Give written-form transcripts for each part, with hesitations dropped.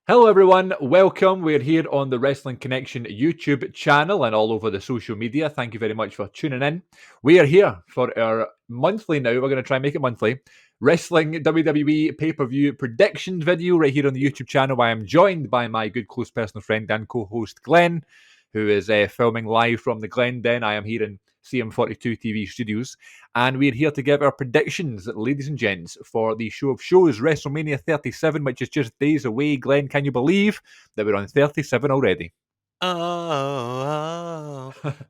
Hello, everyone. Welcome. We're here on the Wrestling Connection YouTube channel and all over the social media. Thank you very much for tuning in. We are here for our monthly now. We're going to try and make it monthly. Wrestling WWE pay-per-view predictions video right here on the YouTube channel. I am joined by my good close personal friend and co-host Glenn, who is filming live from the Glen Den. I am here in CM42 TV studios, and we're here to give our predictions, ladies and gents, for the show of shows, WrestleMania 37, which is just days away. Glenn, can you believe that we're on 37 already?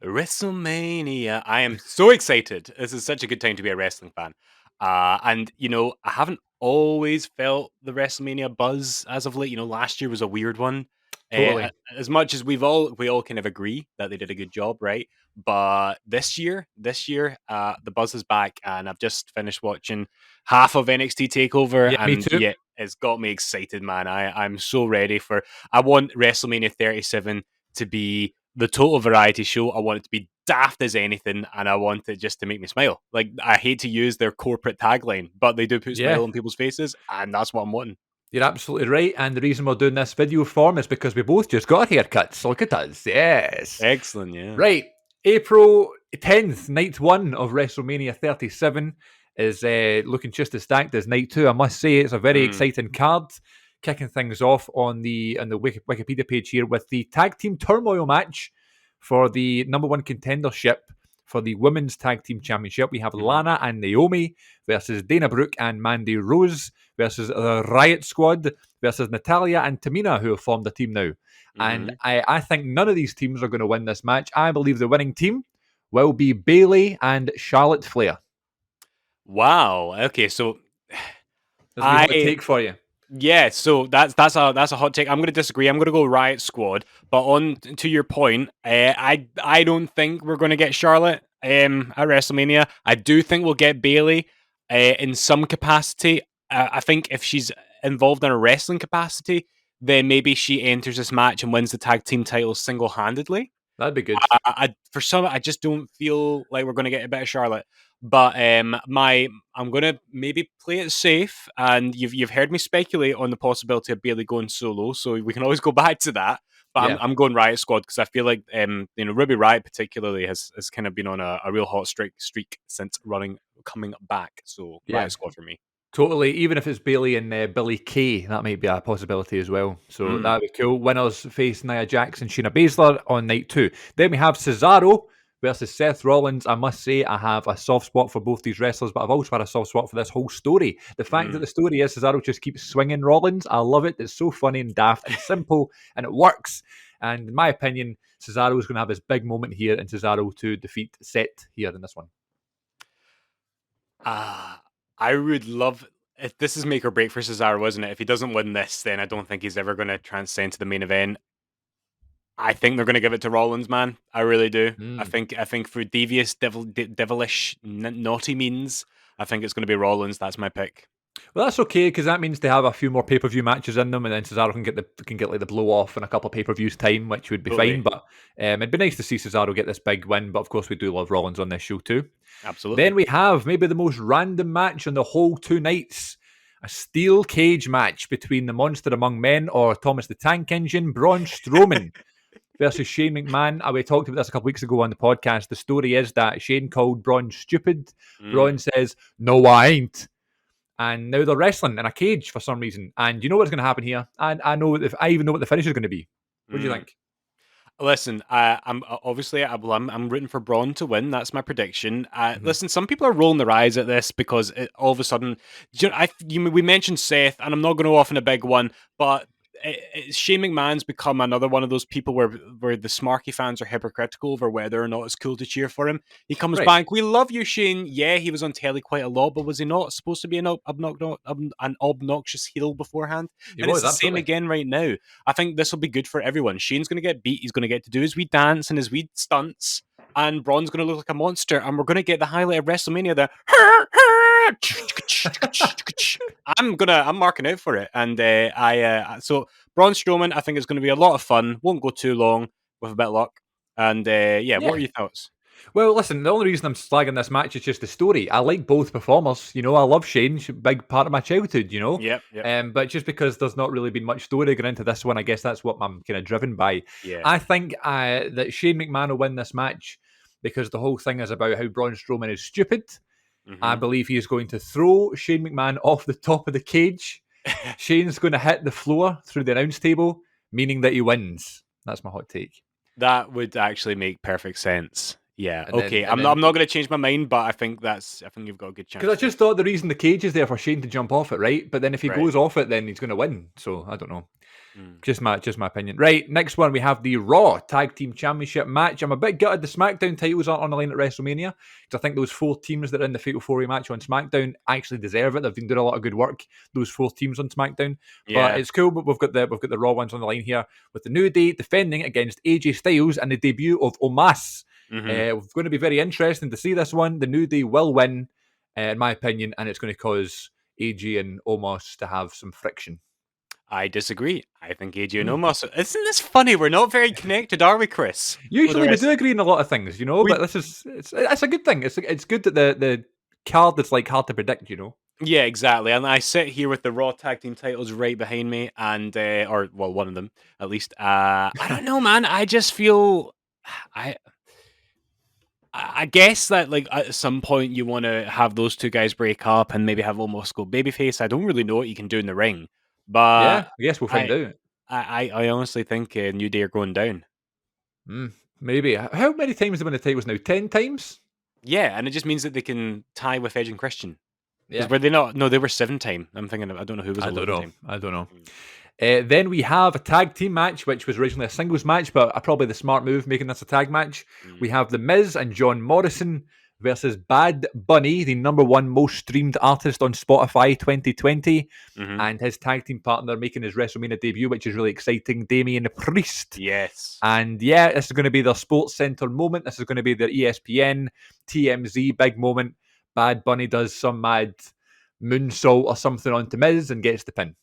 WrestleMania. I am so excited. This is such a good time to be a wrestling fan. I haven't always felt the WrestleMania buzz as of late. Last year was a weird one. Totally. As much as we all kind of agree that they did a good job, right? But this year, the buzz is back, and I've just finished watching half of NXT Takeover, Yeah, me and too. yeah, it's got me excited, man. I'm so ready for. I want WrestleMania 37 to be the total variety show. I want it to be daft as anything, and I want it just to make me smile. Like, I hate to use their corporate tagline, but they do put Yeah, smile on people's faces, and that's what I'm wanting. you're absolutely right. And the reason we're doing this video form is because we both just got haircuts. Look at us. Yes. Excellent, yeah. Right. April 10th, night one of WrestleMania 37 is looking just as stacked as night two. I must say it's a very exciting card. Kicking things off on the Wikipedia page here with the tag team turmoil match for the number one contendership for the women's tag team championship. We have Lana and Naomi versus Dana Brooke and Mandy Rose versus the Riot Squad versus Natalia and Tamina, who have formed a team now. And I think none of these teams are going to win this match. I believe the winning team will be Bayley and Charlotte Flair. Wow. Okay, so There's a wee hot I take for you. yeah, so that's a hot take. I'm going to disagree. I'm going to go Riot Squad. But on to your point, I don't think we're going to get Charlotte at WrestleMania. I do think we'll get Bayley in some capacity. I think if she's involved in a wrestling capacity, then maybe she enters this match and wins the tag team title single handedly. That'd be good. I just don't feel like we're going to get a bit of Charlotte. But I'm going to maybe play it safe, and you've heard me speculate on the possibility of Bayley going solo, so we can always go back to that. But Yeah. I'm going Riot Squad because I feel like Ruby Riot particularly has kind of been on a real hot streak since coming back. So Yeah. Riot Squad for me. Totally. Even if it's Bayley and Billy Kay, that might be a possibility as well. So that'd be cool. Winners face Nia Jax and Shayna Baszler on night two. Then we have Cesaro versus Seth Rollins. I must say, I have a soft spot for both these wrestlers, but I've also had a soft spot for this whole story. The fact that the story is Cesaro just keeps swinging Rollins, I love it. It's so funny and daft and simple, and it works. And in my opinion, Cesaro is going to have his big moment here, and Cesaro to defeat Seth here in this one. I would love if this is make or break for Cesaro, wasn't it? If he doesn't win this, then I don't think he's ever going to transcend to the main event. I think they're going to give it to Rollins, man. I really do. I think for devious, devilish, naughty means, I think it's going to be Rollins. That's my pick. Well, that's okay because that means they have a few more pay per view matches in them, and then Cesaro can get like the blow off in a couple of pay per views time, which would be fine. But it'd be nice to see Cesaro get this big win. But of course, we do love Rollins on this show too. Absolutely. Then we have maybe the most random match on the whole two nights: a steel cage match between the Monster Among Men or Thomas the Tank Engine, Braun Strowman. Versus Shane McMahon. We talked about this a couple weeks ago on the podcast. The story is that Shane called Braun stupid. Braun says, "No, I ain't." And now they're wrestling in a cage for some reason. And you know what's going to happen here? And I even know what the finish is going to be. What do you think? Listen, I'm obviously I'm rooting for Braun to win. That's my prediction. Listen, some people are rolling their eyes at this because all of a sudden, we mentioned Seth, and I'm not going to go off in a big one, but Shane McMahon's become another one of those people where the Smarky fans are hypocritical over whether or not it's cool to cheer for him. He comes back, we love you, Shane. Yeah, he was on telly quite a lot, but was he not supposed to be an obnoxious heel beforehand? It's the same again right now. I think this will be good for everyone. Shane's going to get beat. He's going to get to do his wee dance and his wee stunts, and Braun's going to look like a monster, and we're going to get the highlight of WrestleMania there. I'm marking out for it, and so Braun Strowman, I think it's going to be a lot of fun. Won't go too long with a bit of luck, and what are your thoughts? Well, listen, the only reason I'm slagging this match is just the story. I like both performers. I love Shane, big part of my childhood. Yep, yep, But just because there's not really been much story going into this one, I guess that's what I'm kind of driven by. yeah. I think that Shane McMahon will win this match because the whole thing is about how Braun Strowman is stupid. I Hmm. believe he is going to throw Shane McMahon off the top of the cage. Shane's going to hit the floor through the announce table, meaning that he wins. That's my hot take. That would actually make perfect sense. Yeah. And then Okay. and I'm not. then I'm not going to change my mind, but I think that's. I think you've got a good because I chance there. just thought the reason the cage is there for Shane to jump off it, right? But then if he Right. goes off it, then he's going to win. So I don't know. Mm. Just my opinion. Right, next one we have the Raw Tag Team Championship match. I'm a bit gutted the SmackDown titles aren't on the line at WrestleMania because I think those four teams that are in the Fatal 4-Way match on SmackDown actually deserve it. They've been doing a lot of good work. Those four teams on SmackDown, but Yeah. it's cool. But we've got the Raw ones on the line here with the New Day defending against AJ Styles and the debut of Omos. Hmm. It's going to be very interesting to see this one. The New Day will win, in my opinion, and it's going to cause AJ and Omos to have some friction. I disagree. I think AJ and Hmm. Omos. Isn't this funny? We're not very connected, are we, Chris? With the Usually we rest. do agree on a lot of things, We. but it's a good thing. It's good that the card that's like hard to predict. Yeah, exactly. And I sit here with the Raw tag team titles right behind me, and or well, one of them at least. I don't know, man. I just feel. I I guess that like at some point you want to have those two guys break up and maybe have almost go babyface. I don't really know what you can do in the ring, Yeah, but I guess we'll find I out. I honestly think New Day are going down. Maybe. How many times have they won the titles now? 10 times? Yeah, and it just means that they can tie with Edge and Christian because Yeah. were they not? No, they were 7 time. I'm thinking I don't know who was I don't 11 know. time. I don't know. Mm. Then we have a tag team match, which was originally a singles match, but probably the smart move making this a tag match. We Mm. have The Miz and John Morrison versus Bad Bunny, the number one most streamed artist on Spotify 2020, Hmm. and his tag team partner making his WrestleMania debut, which is really exciting, Damian Priest. Yes. And yeah, this is going to be their Sports Center moment. This is going to be their ESPN, TMZ big moment. Bad Bunny does some mad moonsault or something onto Miz and gets the pin.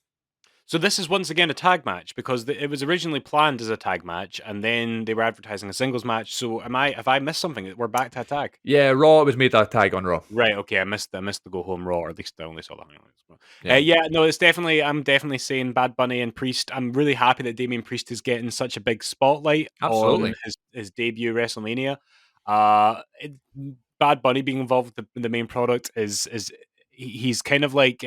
So this is once again a tag match because it was originally planned as a tag match, and then they were advertising a singles match. So am I? If I missed something, we're back to a tag. Yeah, Raw was made a tag on Raw. Right. Okay. I missed the go home Raw, or at least I only saw the highlights. But, Yeah, yeah. No. It's definitely. I'm definitely saying Bad Bunny and Priest. I'm really happy that Damian Priest is getting such a big spotlight on absolutely. his debut WrestleMania. Bad Bunny being involved with the main product is he's kind of like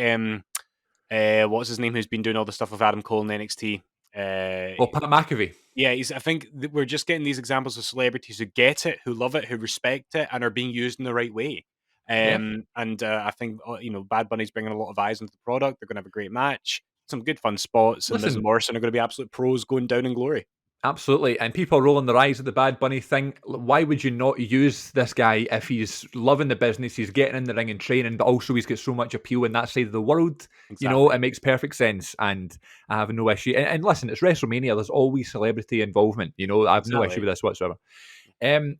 what's his name? Who's been doing all the stuff with Adam Cole in NXT? Uh, Well, Pat McAfee. yeah, I think we're just getting these examples of celebrities who get it, who love it, who respect it, and are being used in the right way. Yeah. And I think Bad Bunny's bringing a lot of eyes into the product. They're going to have a great match, some good fun spots, and Miz and Listen, Morrison are going to be absolute pros going down in glory. absolutely. And people are rolling their eyes at the Bad Bunny thing. Why would you not use this guy if he's loving the business, he's getting in the ring and training, but also he's got so much appeal in that side of the world? Exactly. It makes perfect sense. And I have no issue. And listen, it's WrestleMania. There's always celebrity involvement. I have no issue Exactly. with this whatsoever.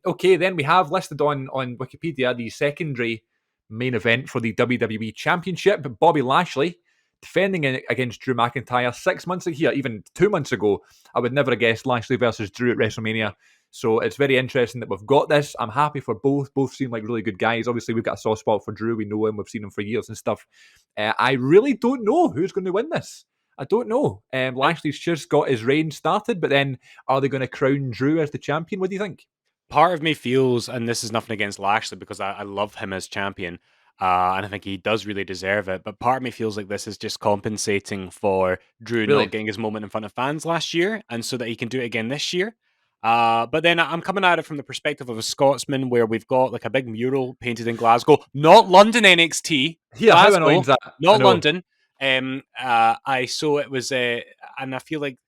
Okay, then we have listed on Wikipedia the secondary main event for the WWE Championship. Bobby Lashley defending against Drew McIntyre 6 months ago, even 2 months ago. I would never have guessed Lashley versus Drew at WrestleMania. So it's very interesting that we've got this. I'm happy for both. Both seem like really good guys. Obviously, we've got a soft spot for Drew. We know him. We've seen him for years and stuff. I really don't know who's going to win this. I don't know. Lashley's just got his reign started, but then are they going to crown Drew as the champion? What do you think? Part of me feels, and this is nothing against Lashley because I love him as champion, and I think he does really deserve it. But part of me feels like this is just compensating for Drew not Really? getting his moment in front of fans last year, and so that he can do it again this year. But then I'm coming at it from the perspective of a Scotsman, where we've got like a big mural painted in Glasgow, not London NXT, Here, how annoying Glasgow, is that? I not know. London. I saw it was, and I feel like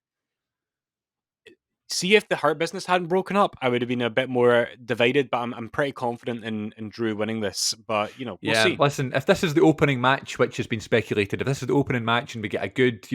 see if the Hurt Business hadn't broken up, I would have been a bit more divided. But I'm pretty confident in Drew winning this. But we'll Yeah, see. listen, if this is the opening match, which has been speculated, if this is the opening match and we get a good,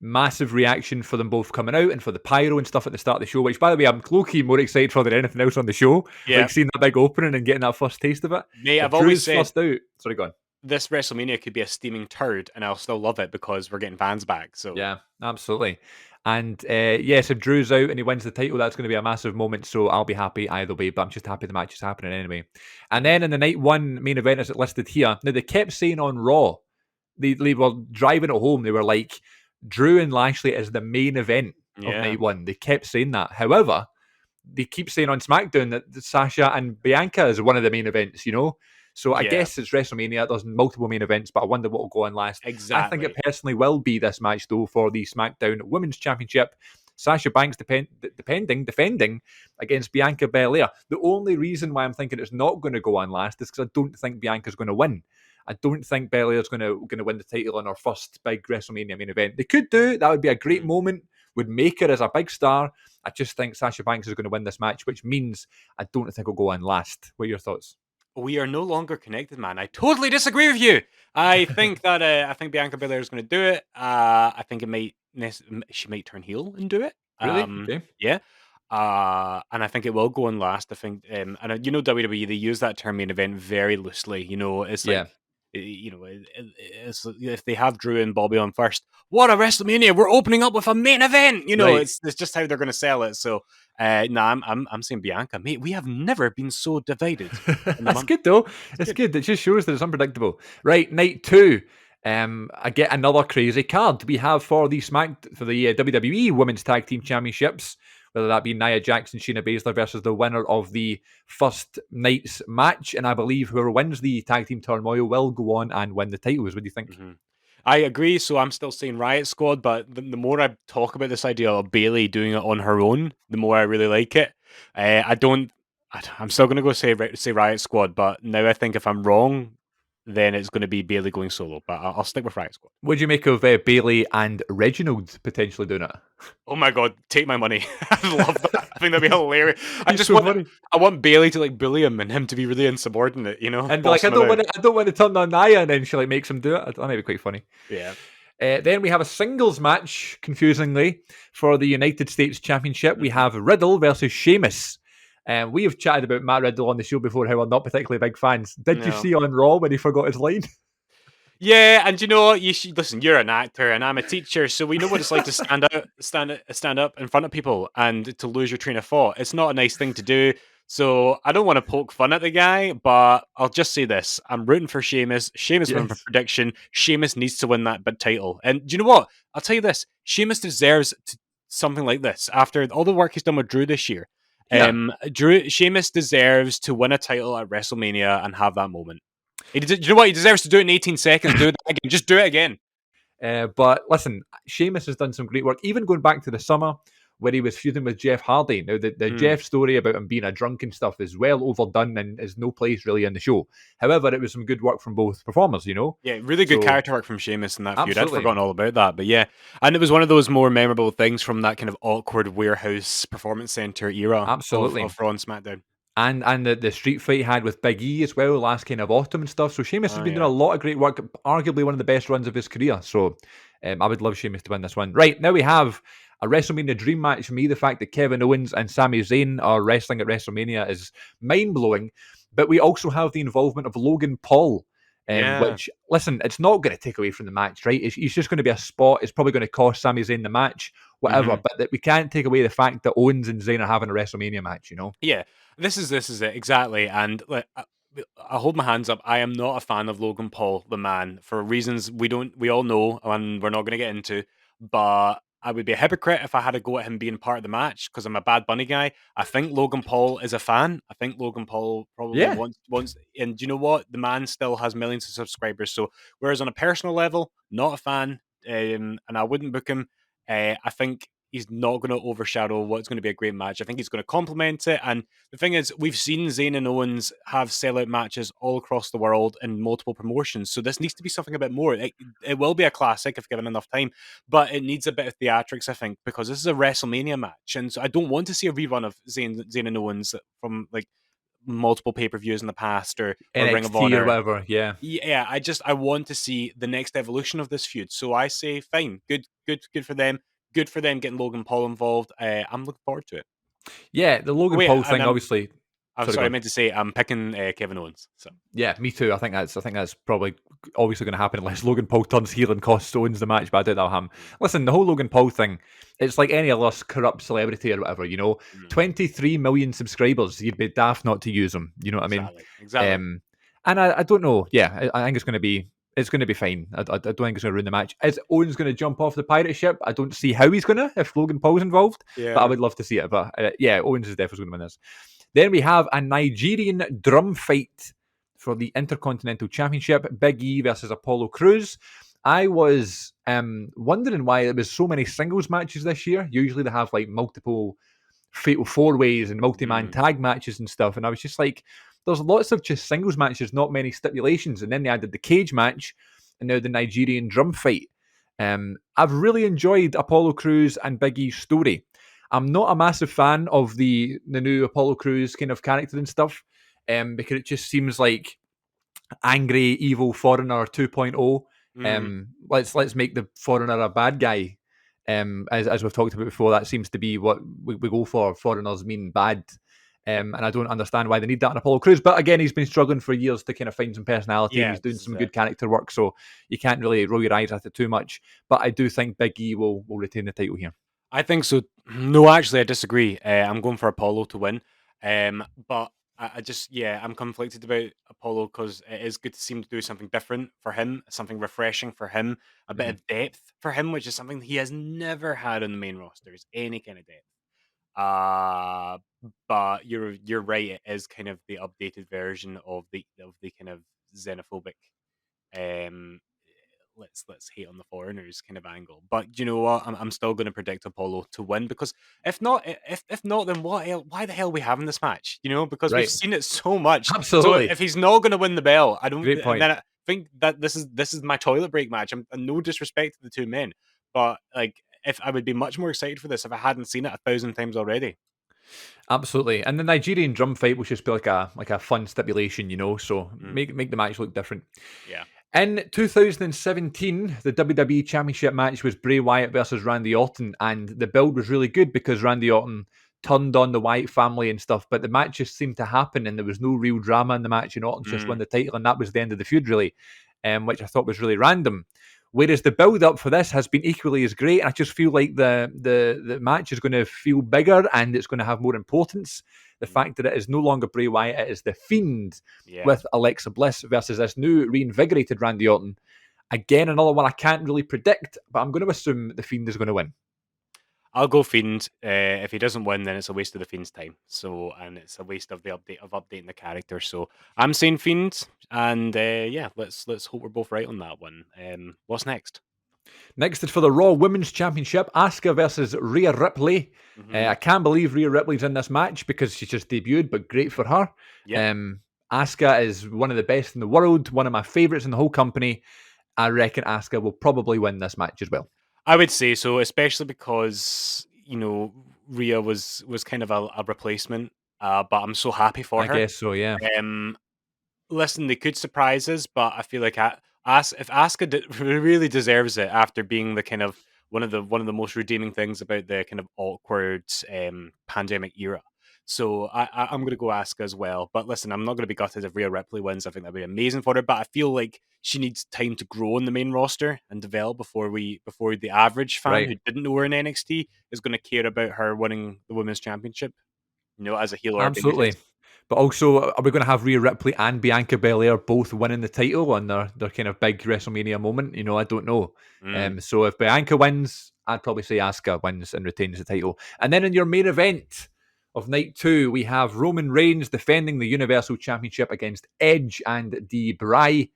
massive reaction for them both coming out and for the pyro and stuff at the start of the show, which, by the way, I'm low-key more excited for than anything else on the show, Yeah, like seeing that big opening and getting that first taste of it. mate. If I've always Drew's said first out, sorry, go on. this WrestleMania could be a steaming turd, and I'll still love it because we're getting fans back. So Yeah, absolutely. And yes, if Drew's out and he wins the title, that's going to be a massive moment. So I'll be happy either way. But I'm just happy the match is happening anyway. And Mhm. then in the night one main event, as it listed here, now they kept saying on Raw, they were driving it home. They were like, Drew and Lashley is the main event of Yeah, night one. They kept saying that. However, they keep saying on SmackDown that Sasha and Bianca is one of the main events, you know? So I yeah, guess it's WrestleMania. There's multiple main events, but I wonder what will go on last. I think it exactly. personally will be this match, though, for the SmackDown Women's Championship. Sasha Banks defending against Bianca Belair. The only reason why I'm thinking it's not going to go on last is because I don't think Bianca's going to win. I don't think Belair's going to win the title in her first big WrestleMania main event. They could do. That would be a great Mhm. moment. Would make her as a big star. I just think Sasha Banks is going to win this match, which means I don't think it'll go on last. What are your thoughts? We are no longer connected, man. I totally disagree with you. I think that I think Bianca Belair is going to do it. I think it might she might turn heel and do it. Really? Okay. Yeah. And I think it will go on last. I think, and WWE, they use that term main event very loosely. It's like, Yeah. it's if they have Drew and Bobby on first, what a WrestleMania! We're opening up with a main event. Right. It's just how they're going to sell it. So, I'm saying Bianca, mate. We have never been so divided in the That's month. good though. It's It's good. good. It just shows that it's unpredictable. Right, night two. I get another crazy card we have for the WWE Women's Tag Team Championships, whether that be Nia Jax and Shayna Baszler versus the winner of the first night's match, and I believe whoever wins the tag team turmoil will go on and win the titles. What do you think? Mhm. I agree. So I'm still saying Riot Squad, but the more I talk about this idea of Bailey doing it on her own, the more I really like it. I don't. I'm still going to go say Riot Squad, but now I think if I'm wrong, then it's going to be Bailey going solo. But I'll stick with Riot Squad. What do you make of Bailey and Reginald potentially doing it? Oh my god, take my money! I love that. I think that'd be hilarious. I He's just so want funny. I want Bailey to like bully him and him to be really insubordinate. And be like, Boss I him don't around. want to, I don't want to turn on Nia, and then she like makes him do it. That might be quite funny. Yeah. Then we have a singles match, confusingly, for the United States Championship. We Mhm. have Riddle versus Sheamus. We have chatted about Matt Riddle on the show before, how we're not particularly big fans. Did you No. see on Raw when he forgot his line? Yeah, and you know what? You should listen. You're an actor, and I'm a teacher, so we know what it's like to stand up in front of people, and to lose your train of thought. It's not a nice thing to do. So I don't want to poke fun at the guy, but I'll just say this: I'm rooting for Sheamus. Sheamus win for Yes. prediction. Sheamus needs to win that big title. And do you know what? I'll tell you this: Sheamus deserves something like this after all the work he's done with Drew this year. Yeah. Sheamus deserves to win a title at WrestleMania and have that moment. You know what? He deserves to do it in 18 seconds. Do it again. Just do it again. But listen, Sheamus has done some great work, even going back to the summer where he was feuding with Jeff Hardy. Now, the Mm. Jeff story about him being a drunk and stuff is well overdone and is no place really in the show. However, it was some good work from both performers, you know? Yeah, really good So, character work from Sheamus in that feud. I'd absolutely. forgotten all about that, but yeah. And it was one of those more memorable things from that kind of awkward warehouse performance center era of Absolutely. Raw and SmackDown. And the street fight he had with Big E as well, last kind of autumn and stuff. So Sheamus has Oh been doing a yeah. lot of great work, arguably one of the best runs of his career. So I would love Sheamus to win this one. Right, now we have a WrestleMania dream match. For me, the fact that Kevin Owens and Sami Zayn are wrestling at WrestleMania is mind-blowing. But we also have the involvement of Logan Paul, Yeah. which, listen, it's not going to take away from the match, right? He's just going to be a spot. It's probably going to cost Sami Zayn the match, whatever. Hmm. But that we can't take away the fact that Owens and Zayn are having a WrestleMania match, you know? Yeah. This is it exactly. And like, I hold my hands up. I am not a fan of Logan Paul, the man, for reasons we all know, and we're not going to get into. But I would be a hypocrite if I had to go at him being part of the match because I'm a Bad Bunny guy. I think Logan Paul is a fan. I think Logan Paul probably Yeah. wants. And do you know what? The man still has millions of subscribers. So whereas on a personal level, not a fan, and I wouldn't book him. I think he's not going to overshadow what's going to be a great match. I think he's going to complement it. And the thing is, we've seen Zayn and Owens have sellout matches all across the world in multiple promotions. So this needs to be something a bit more. It will be a classic if given enough time, but it needs a bit of theatrics, I think, because this is a WrestleMania match. And so I don't want to see a rerun of Zayn and Owens from like multiple pay-per-views in the past or Ring of NXT or Honor. whatever. Yeah. Yeah, I want to see the next evolution of this feud. So I say, fine, good for them. Good for them getting Logan Paul involved. I'm looking forward to it. Yeah, the Oh, Logan wait, Paul and thing, obviously. I'm Sorry, sorry, go I on. meant to say I'm picking Kevin Owens. So Yeah, me too. I think that's probably obviously going to happen unless Logan Paul turns heel and costs Owens the match. But I doubt that'll happen. mm, Listen, the whole Logan Paul thing, it's like any other corrupt celebrity or whatever. 23 million subscribers. You'd be daft not to use them. You know what I mean? exactly. And I don't know. Yeah, I think it's going to be fine. I don't think it's going to ruin the match. Is Owens going to jump off the pirate ship? I don't see how he's going to if Logan Paul's involved. But I Yeah. would love to see it. But yeah, Owens is definitely going to win this. Then we have a Nigerian drum fight for the Intercontinental Championship. Big E versus Apollo Crews. I was wondering why there was so many singles matches this year. Usually they have like multiple fatal four ways and multi-man Mm, tag matches and stuff. And I was just like, there's lots of just singles matches, not many stipulations. And then they added the cage match and now the Nigerian drum fight. I've really enjoyed Apollo Crews and Big E's story. I'm not a massive fan of the new Apollo Crews kind of character and stuff, because it just seems like angry, evil foreigner 2.0. mm, Let's make the foreigner a bad guy. As we've talked about before, that seems to be what we go for. Foreigners mean bad. And I don't understand why they need that in Apollo Crews. But again, he's been struggling for years to kind of find some personality and yeah, he's doing this is some it. good character work. So you can't really roll your eyes at it too much. But I do think Big E will retain the title here. I think so. No, actually, I disagree. I'm going for Apollo to win. But I just, yeah, I'm conflicted about Apollo because it is good to see him to do something different for him, something refreshing for him, a bit Mhm. of depth for him, which is something he has never had on the main roster. Is any kind of depth. Uh but you're right. It is kind of the updated version of the kind of xenophobic um let's hate on the foreigners kind of angle. But you know what? I'm still going to predict Apollo to win because if not, then why the hell are we having this match? Because we've Right. seen it so much. So Absolutely. if he's not going to win the belt, I don't. Great And point. then I think that this is my toilet break match. I'm no disrespect to the two men, but like if I would be much more excited for this if I hadn't seen it 1,000 times already. Absolutely. And the Nigerian drum fight will just be like a fun stipulation. So Mm, make the match look different. yeah. In 2017, the WWE Championship match was Bray Wyatt versus Randy Orton, and the build was really good because Randy Orton turned on the Wyatt family and stuff, but the match just seemed to happen and there was no real drama in the match, and Orton just won Mm, the title, and that was the end of the feud, really, which I thought was really random. Whereas the build up for this has been equally as great. I just feel like the match is going to feel bigger and it's going to have more importance. The mm, fact that it is no longer Bray Wyatt, it is the Fiend yeah. with Alexa Bliss versus this new reinvigorated Randy Orton. Again, another one I can't really predict, but I'm going to assume the Fiend is going to win. I'll go Fiend. If he doesn't win, then it's a waste of the Fiend's time. So, and it's a waste of the updating the character. So, I'm saying Fiend, and yeah, let's hope we're both right on that one. What's next? Next is for the Raw Women's Championship, Asuka versus Rhea Ripley. Hmm. I can't believe Rhea Ripley's in this match because she just debuted, but great for her. Yep, Asuka is one of the best in the world, one of my favourites in the whole company. I reckon Asuka will probably win this match as well. I would say so, especially because Rhea was kind of a replacement. But I'm so happy for I her. guess so, yeah. Um, Listen, they could surprise us, but I feel like if Asuka really deserves it after being the kind of one of the most redeeming things about the kind of awkward pandemic era. So I'm going to go Asuka as well. But listen, I'm not going to be gutted if Rhea Ripley wins. I think that'd be amazing for her. But I feel like she needs time to grow in the main roster and develop before the average fan Right. who didn't know her in NXT is going to care about her winning the women's championship. As a heel or a Absolutely. babyface. But also, are we going to have Rhea Ripley and Bianca Belair both winning the title on their kind of big WrestleMania moment? I don't know. Mm. So if Bianca wins, I'd probably say Asuka wins and retains the title. And then in your main event of night two, we have Roman Reigns defending the Universal Championship against Edge and Bray.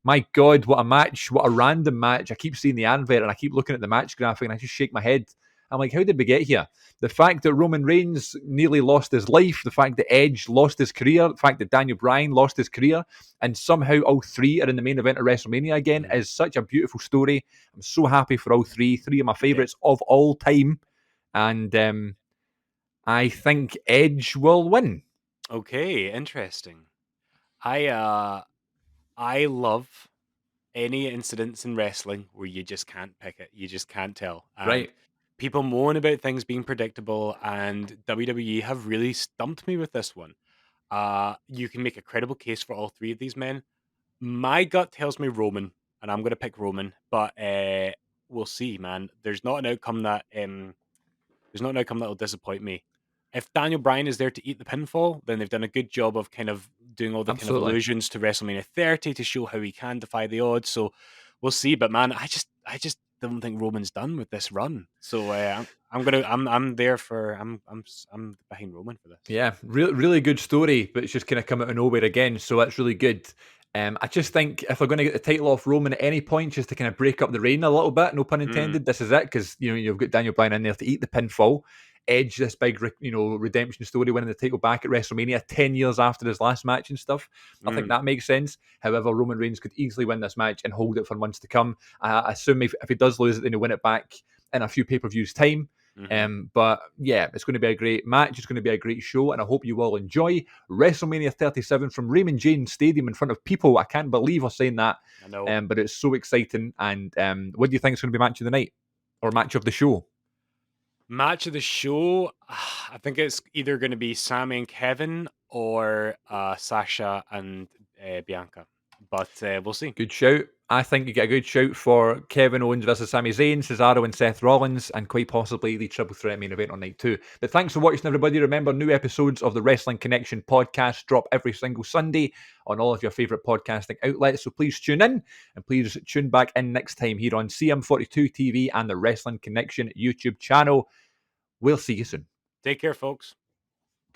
My God, what a match. What a random match. I keep seeing the advert and I keep looking at the match graphic and I just shake my head. I'm like, how did we get here? The fact that Roman Reigns nearly lost his life, the fact that Edge lost his career, the fact that Daniel Bryan lost his career, and somehow all three are in the main event of WrestleMania again Mm. is such a beautiful story. I'm so happy for all three. Three of my Yeah. favourites of all time. And I think Edge will win. Okay, interesting. I love any incidents in wrestling where you just can't pick it. You just can't tell. And Right. people moan about things being predictable, and WWE have really stumped me with this one. You can make a credible case for all three of these men. My gut tells me Roman, and I'm going to pick Roman, but we'll see, man. There's not an outcome that'll disappoint me. If Daniel Bryan is there to eat the pinfall, then they've done a good job of kind of doing all the kind of Absolutely. allusions to WrestleMania 30 to show how he can defy the odds. So we'll see. But man, I just don't think Roman's done with this run. So I'm there for I'm behind Roman for this. Yeah, really good story, but it's just kind of come out of nowhere again. So that's really good. I just think if they're going to get the title off Roman at any point, just to kind of break up the reign a little bit, no pun intended, this is it, because you've got Daniel Bryan in there to eat the pinfall, edge this big redemption story, winning the title back at WrestleMania 10 years after his last match and stuff. I think that makes sense. However, Roman Reigns could easily win this match and hold it for months to come. I assume if he does lose it, then he'll win it back in a few pay-per-views time. But yeah, it's going to be a great match. It's going to be a great show, and I hope you all enjoy WrestleMania 37 from Raymond James Stadium in front of people. I can't believe I'm saying that. I know. But it's so exciting. And what do you think is going to be match of the night or match of the show? Match of the show, I think it's either going to be Sammy and Kevin or Sasha and Bianca. But we'll see. Good shout. I think you get a good shout for Kevin Owens versus Sami Zayn, Cesaro and Seth Rollins, and quite possibly the Triple Threat main event on night 2. But thanks for watching, everybody. Remember, new episodes of the Wrestling Connection podcast drop every single Sunday on all of your favourite podcasting outlets. So please tune in, and please tune back in next time here on CM42 TV and the Wrestling Connection YouTube channel. We'll see you soon. Take care, folks.